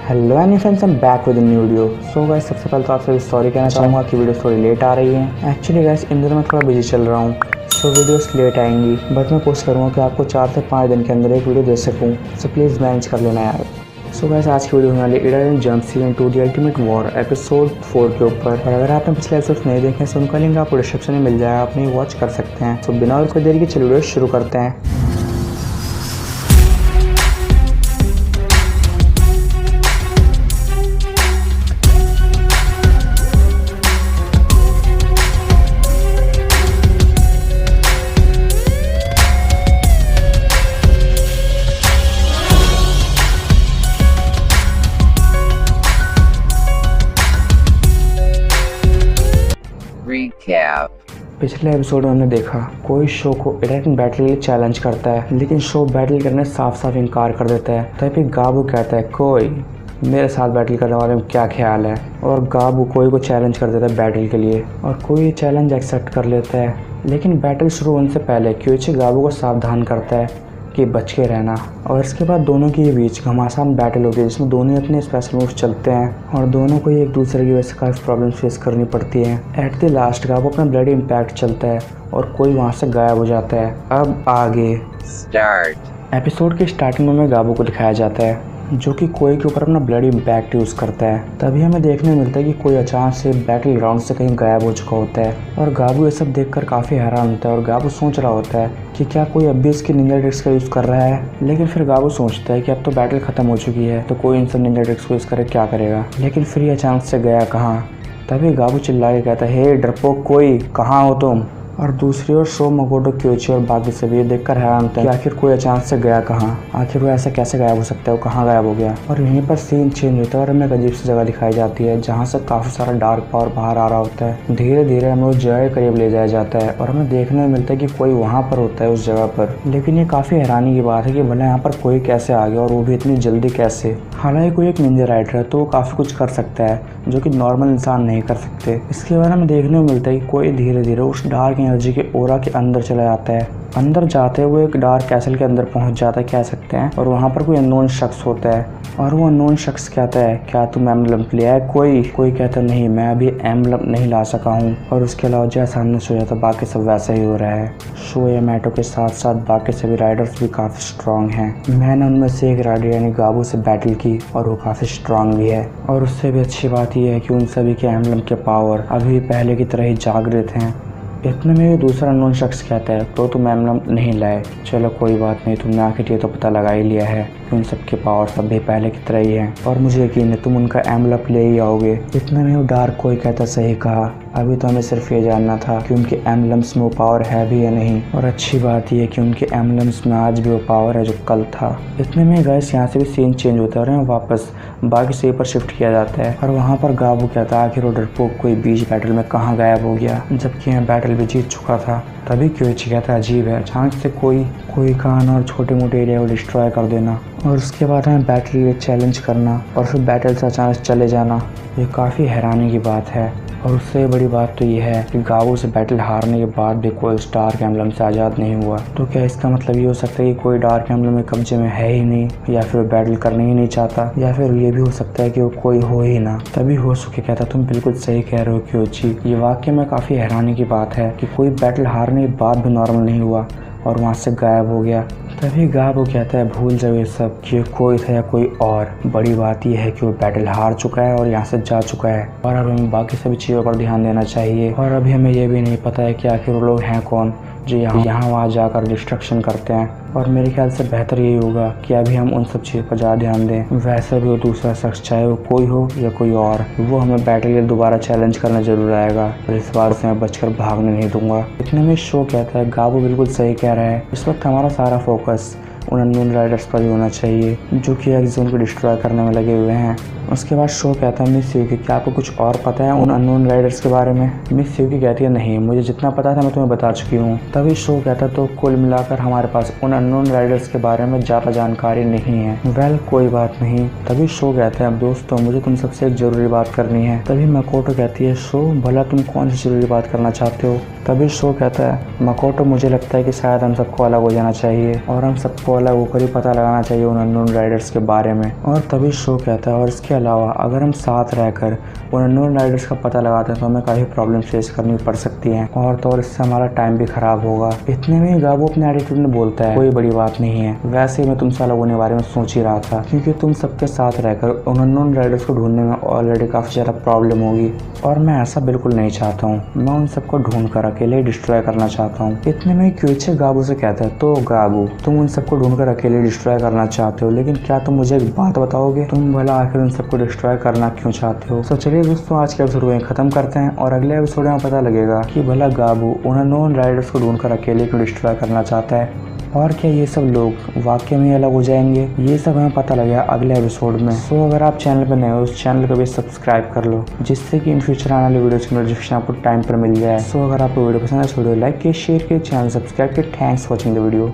Hello any friends, I am back with new video. So guys, सबसे पहले तो आपसे सॉरी कहना चाहूँगा कि वीडियो थोड़ी लेट आ रही है। एक्चुअली गाइस, इन दिनों मैं थोड़ा बिजी चल रहा हूँ, सो वीडियोस लेट आएंगी, बट मैं कोशिश करूँगा कि आपको 4 से 5 दिन के अंदर एक वीडियो दे सकूँ। सो प्लीज़ मैनेज कर लेना यार। सो गाइस, आज की वीडियो होने वाली इडालियन जंपसी into the ultimate war episode 4 के ऊपर। और अगर आपने पिछले एपिसोड नहीं देखे तो उनका लिंक आपको डिस्क्रिप्शन में मिल जाएगा, आप नहीं वॉच कर सकते हैं। सो बिना और कोई देरी के चलिए वीडियो शुरू करते हैं। Recap. पिछले एपिसोड में हमने देखा कोई शो को इडालियन बैटल के लिए चैलेंज करता है, लेकिन शो बैटल करने से साफ साफ इनकार कर देता है। तभी गाबू कहता है कोई मेरे साथ बैटल करने वाले में क्या ख्याल है, और गाबू कोई को चैलेंज कर देता है बैटल के लिए, और कोई ये चैलेंज एक्सेप्ट कर लेता है। लेकिन बैटल शुरू होने से पहले क्योची गाबू को सावधान करता है कि बच के रहना। और इसके बाद दोनों के बीच घमासान बैटल होती है, जिसमें दोनों अपने स्पेशल मूव्स चलते हैं और दोनों को एक दूसरे की वजह से काफ़ी प्रॉब्लम फेस करनी पड़ती है। एट द लास्ट गाबू अपना ब्लडी इम्पैक्ट चलता है और कोई वहाँ से गायब हो जाता है। अब आगे Start. एपिसोड के स्टार्टिंग में गाबू को दिखाया जाता है जो कि कोई के ऊपर अपना ब्लडी इम्पैक्ट यूज़ करता है। तभी हमें देखने मिलता है कि कोई अचानक से बैटल ग्राउंड से कहीं गायब हो चुका होता है, और गाबू ये सब देखकर काफ़ी हैरान होता है। और गाबू सोच रहा होता है कि क्या कोई अब भी इसकी निंजा ट्रिक्स का यूज़ कर रहा है। लेकिन फिर गाबू सोचता है कि अब तो बैटल ख़त्म हो चुकी है, तो कोई इन सब निंजा ट्रिक्स को यूज़ करे क्या करेगा। लेकिन फिर ये अचानक से गया कहाँ। तभी गाबू चिल्ला के कहता है, हे डरपोक कोई, कहाँ हो तुम। और दूसरी ओर शो, मकोटो, क्योची और बाकी सभी ये देखकर हैरान होते हैं कि आखिर कोई अचानक से गया कहाँ, आखिर वो ऐसा कैसे गायब हो सकता है, वो कहाँ गायब हो गया। और यहीं पर सीन चेंज होता है और हमें एक अजीब सी जगह दिखाई जाती है जहाँ से काफ़ी सारा डार्क पावर बाहर आ रहा होता है। धीरे धीरे हमें उस जगह के करीब ले जाया जाता है और हमें देखने में मिलता है कि कोई वहाँ पर होता है उस जगह पर। लेकिन ये काफ़ी हैरानी की बात है कि भले यहाँ पर कोई कैसे आ गया और वो भी इतनी जल्दी कैसे। हालांकि कोई एक निंजा राइडर है तो वो काफ़ी कुछ कर सकता है जो कि नॉर्मल इंसान नहीं कर सकते। इसके बाद हमें देखने को मिलता है कि कोई धीरे धीरे उस डार्क एनर्जी के ओरा के अंदर चला जाता है। अंदर जाते हुए एक डार्क कैसल के अंदर पहुंच जाता है कह सकते हैं, और वहां पर कोई अननोन शख्स होता है। और वो अननोन शख्स कहता है, क्या तुम एम्बलम लिया है? कोई कहता नहीं, मैं अभी एम्बलम नहीं ला सका हूँ। और उसके अलावा जैसा हमने सोचा था बाकी सब वैसा ही हो रहा है। शो या मैटो के साथ साथ बाकी सभी राइडर्स भी काफ़ी स्ट्रांग हैं। मैंने उनमें से एक राइडर यानी गाबू से बैटल की और वो काफ़ी स्ट्रांग भी है। और उससे भी अच्छी बात यह है कि उन सभी के एम्बलम के पावर अभी पहले की तरह ही जागृत हैं। इतने में भी दूसरा अननोन शख्स कहता है, तो तुम एम्बलम नहीं लाए, चलो कोई बात नहीं, तुमने आखिर ये तो पता लगा ही लिया है कि उन सबके पावर सब भी पहले की तरह ही हैं, और मुझे यकीन है तुम उनका एम्बलम ले ही आओगे। इतने में वो डार्क कोई कहता, सही कहा, अभी तो हमें सिर्फ ये जानना था कि उनके एम्बलम्स में वो पावर है भी या नहीं। और अच्छी बात यह है कि उनके एम्बलम्स में आज भी वो पावर है जो कल था। इतने में गाइस यहाँ से भी सीन चेंज होता है और वापस बाकी से पर शिफ्ट किया जाता है। और वहाँ पर गाबू कहता है, आखिर वो डरपोक कोई बीच बैटल में कहाँ गायब हो गया, जबकि मैं बैटल भी जीत चुका था। तभी क्योची कहता है, अजीब है, अचानक से कोई कान और छोटे मोटे एरिया को डिस्ट्रॉय कर देना और उसके बाद हमें बैटल के लिए चैलेंज करना और फिर बैटल से अचानक चले जाना, ये काफ़ी हैरानी की बात है। और उससे बड़ी बात तो ये है कि गाबू से बैटल हारने के बाद भी कोई उस डार्क एम्बलम से आज़ाद नहीं हुआ। तो क्या इसका मतलब ये हो सकता है कि कोई डार्क एम्बलम में कब्जे में है ही नहीं, या फिर बैटल करने ही नहीं चाहता, या फिर ये भी हो सकता है कि वो कोई हो ही ना। तभी होसुके कहता, तुम बिल्कुल सही कह रहे हो क्योची, ये वाकई में काफ़ी हैरानी की बात है कि कोई बैटल हारने के बाद भी नॉर्मल नहीं हुआ और वहाँ से गायब हो गया। तभी गाबू कहता है, भूल जाओ ये सब कि कोई था या कोई और, बड़ी बात यह है कि वो बैटल हार चुका है और यहाँ से जा चुका है, और अब हमें बाकी सभी चीज़ों पर ध्यान देना चाहिए। और अभी हमें ये भी नहीं पता है कि आखिर वो लोग हैं कौन जो यहाँ वहाँ जाकर डिस्ट्रक्शन करते हैं। और मेरे ख्याल से बेहतर यही होगा कि अभी हम उन सब चीज़ों पर ज़्यादा ध्यान दें। वैसे भी वो दूसरा शख्स, चाहे वो कोई हो या कोई और, वो हमें बैटल के दोबारा चैलेंज करना जरूर आएगा, और इस बार से मैं बचकर भागने नहीं दूंगा। इतने में शो कहता है, गाबू बिल्कुल सही कह रहा है, इस वक्त हमारा सारा फोकस उन अननोन राइडर्स पर ही होना चाहिए जो कि एक जोन को डिस्ट्रॉय करने में लगे हुए हैं। उसके बाद शो कहता है, मिस युकी, क्या आपको कुछ और पता है उन अननोन राइडर्स के बारे में? मिस युकी कहती है, नहीं, मुझे जितना पता था मैं तुम्हें बता चुकी हूँ। तभी शो कहता है, तो कुल मिलाकर हमारे पास उन अननोन राइडर्स के बारे में ज़्यादा जानकारी नहीं है। वेल कोई बात नहीं। तभी शो कहता है, अब दोस्तों मुझे तुम सबसे एक ज़रूरी बात करनी है। तभी मकोटो कहती है, शो भला तुम कौन सी ज़रूरी बात करना चाहते हो? तभी शो कहता है, मकोटो मुझे लगता है कि शायद हम सबको अलग हो जाना चाहिए और हम सबको अलग होकर ही पता लगाना चाहिए उन अननोन राइडर्स के बारे में। और तभी शो कहता है और इसके अलावा अगर हम साथ रहकर उन अननोन राइडर्स का पता लगाते हैं तो हमें काफ़ी प्रॉब्लम फेस करनी पड़ सकती हैं और तो और इससे हमारा टाइम भी खराब होगा। इतने में गाबू अपने एटीट्यूड में बोलता है, कोई बड़ी बात नहीं है, वैसे ही मैं तुमसे अलग होने के बारे में सोच ही रहा था, क्योंकि तुम सबके साथ रहकर उन अननोन राइडर्स को ढूंढने में ऑलरेडी काफ़ी ज़्यादा प्रॉब्लम होगी और मैं ऐसा बिल्कुल नहीं चाहता हूँ। मैं उन सबको ढूंढ कर अकेले ही डिस्ट्रॉय करना चाहता हूँ। इतने में क्यूचे गाबू से कहता है, तो गाबू तुम उन सबको ढूंढकर अकेले डिस्ट्रॉय करना चाहते हो, लेकिन क्या तुम मुझे एक बात बताओगे, तुम भला आखिर उन सबको डिस्ट्रॉय करना क्यों चाहते हो? तो चलिए दोस्तों, आज के एपिसोड को खत्म करते हैं और अगले एपिसोड में पता लगेगा कि भला गाबू उन अननोन राइडर्स को ढूंढकर अकेले क्यों डिस्ट्रॉय करना चाहता है और क्या ये सब लोग वाकई में अलग हो जाएंगे। ये सब हमें पता लगेगा अगले एपिसोड में। सो अगर आप चैनल पर नए हो उस चैनल को भी सब्सक्राइब कर लो, जिससे कि इन फ्यूचर आने वाली वीडियोस की नोटिफिकेशन आपको टाइम पर मिल जाए। सो अगर आपको वीडियो पसंद है तो वीडियो लाइक कीजिए, शेयर कीजिए, चैनल सब्सक्राइब कीजिए। Thanks for watching the video.